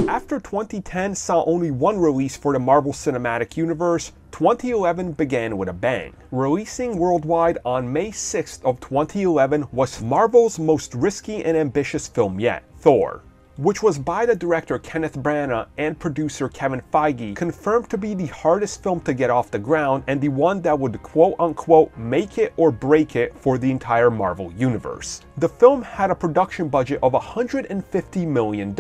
After 2010 saw only one release for the Marvel Cinematic Universe, 2011 began with a bang. Releasing worldwide on May 6th of 2011 was Marvel's most risky and ambitious film yet, Thor, which was by the director Kenneth Branagh and producer Kevin Feige, confirmed to be the hardest film to get off the ground and the one that would quote-unquote make it or break it for the entire Marvel universe. The film had a production budget of $150 million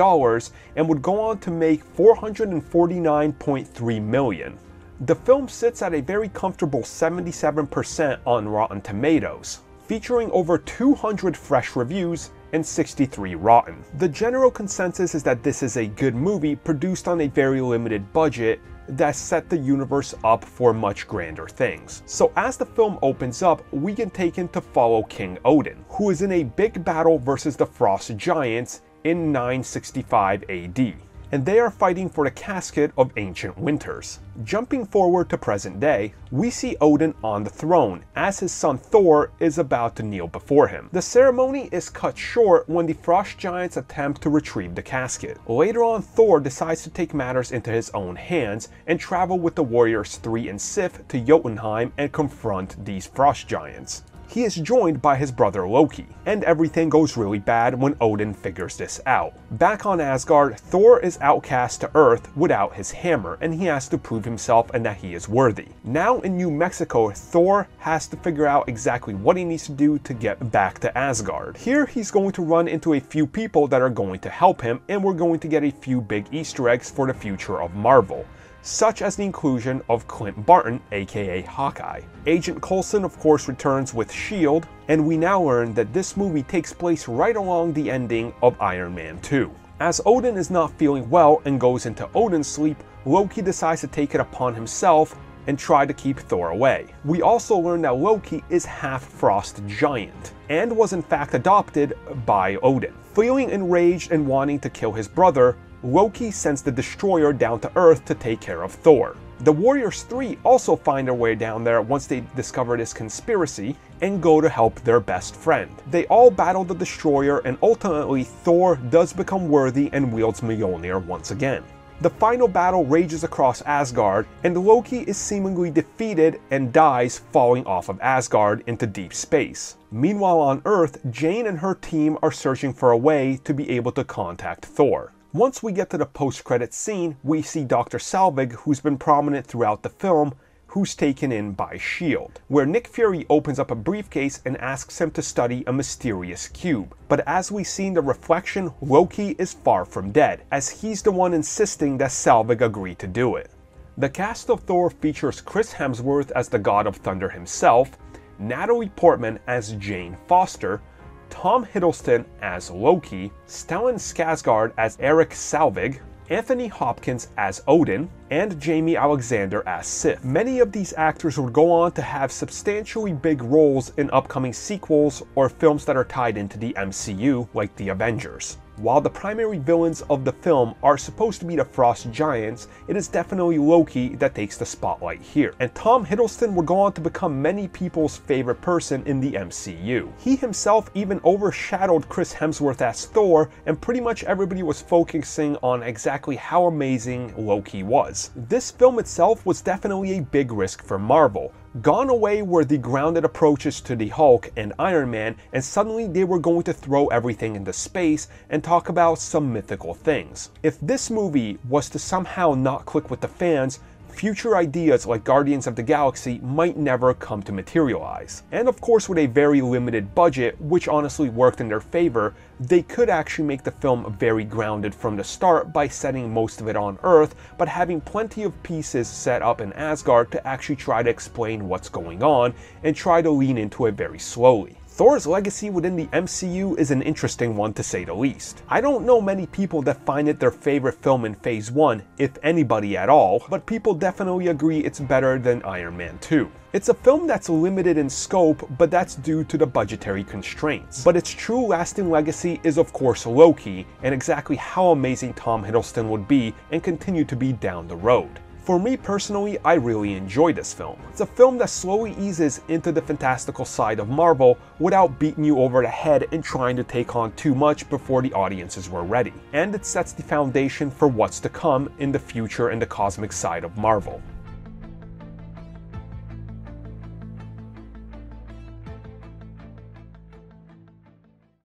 and would go on to make $449.3 million. The film sits at a very comfortable 77% on Rotten Tomatoes, featuring over 200 fresh reviews and 63 rotten. The general consensus is that this is a good movie produced on a very limited budget that set the universe up for much grander things. So as the film opens up, we get taken to follow King Odin, who is in a big battle versus the Frost Giants in 965 AD. And they are fighting for the casket of ancient winters. Jumping forward to present day, we see Odin on the throne as his son Thor is about to kneel before him. The ceremony is cut short when the Frost Giants attempt to retrieve the casket. Later on, Thor decides to take matters into his own hands and travel with the warriors 3 and Sif to Jotunheim and confront these Frost Giants. He is joined by his brother Loki, and everything goes really bad when Odin figures this out. Back on Asgard, Thor is outcast to Earth without his hammer, and he has to prove himself and that he is worthy. Now in New Mexico, Thor has to figure out exactly what he needs to do to get back to Asgard. Here he's going to run into a few people that are going to help him, and we're going to get a few big Easter eggs for the future of Marvel, such as the inclusion of Clint Barton, aka Hawkeye. Agent Coulson of course returns with S.H.I.E.L.D., and we now learn that this movie takes place right along the ending of Iron Man 2. As Odin is not feeling well and goes into Odin's sleep, Loki decides to take it upon himself and try to keep Thor away. We also learn that Loki is half Frost Giant, and was in fact adopted by Odin. Feeling enraged and wanting to kill his brother, Loki sends the Destroyer down to Earth to take care of Thor. The Warriors 3 also find their way down there once they discover this conspiracy and go to help their best friend. They all battle the Destroyer, and ultimately Thor does become worthy and wields Mjolnir once again. The final battle rages across Asgard, and Loki is seemingly defeated and dies falling off of Asgard into deep space. Meanwhile on Earth, Jane and her team are searching for a way to be able to contact Thor. Once we get to the post-credits scene, we see Dr. Salvig, who's been prominent throughout the film, who's taken in by S.H.I.E.L.D., where Nick Fury opens up a briefcase and asks him to study a mysterious cube. But as we see in the reflection, Loki is far from dead, as he's the one insisting that Salvig agree to do it. The cast of Thor features Chris Hemsworth as the God of Thunder himself, Natalie Portman as Jane Foster, Tom Hiddleston as Loki, Stellan Skarsgård as Eric Salvig, Anthony Hopkins as Odin, and Jamie Alexander as Sif. Many of these actors would go on to have substantially big roles in upcoming sequels or films that are tied into the MCU, like the Avengers. While the primary villains of the film are supposed to be the Frost Giants, it is definitely Loki that takes the spotlight here. And Tom Hiddleston would go on to become many people's favorite person in the MCU. He himself even overshadowed Chris Hemsworth as Thor, and pretty much everybody was focusing on exactly how amazing Loki was. This film itself was definitely a big risk for Marvel. Gone away were the grounded approaches to the Hulk and Iron Man, and suddenly they were going to throw everything into space and talk about some mythical things. If this movie was to somehow not click with the fans, future ideas like Guardians of the Galaxy might never come to materialize. And of course, with a very limited budget, which honestly worked in their favor, they could actually make the film very grounded from the start by setting most of it on Earth, but having plenty of pieces set up in Asgard to actually try to explain what's going on and try to lean into it very slowly. Thor's legacy within the MCU is an interesting one to say the least. I don't know many people that find it their favorite film in Phase 1, if anybody at all, but people definitely agree it's better than Iron Man 2. It's a film that's limited in scope, but that's due to the budgetary constraints. But its true lasting legacy is of course Loki, and exactly how amazing Tom Hiddleston would be and continue to be down the road. For me personally, I really enjoy this film. It's a film that slowly eases into the fantastical side of Marvel without beating you over the head and trying to take on too much before the audiences were ready. And it sets the foundation for what's to come in the future in the cosmic side of Marvel.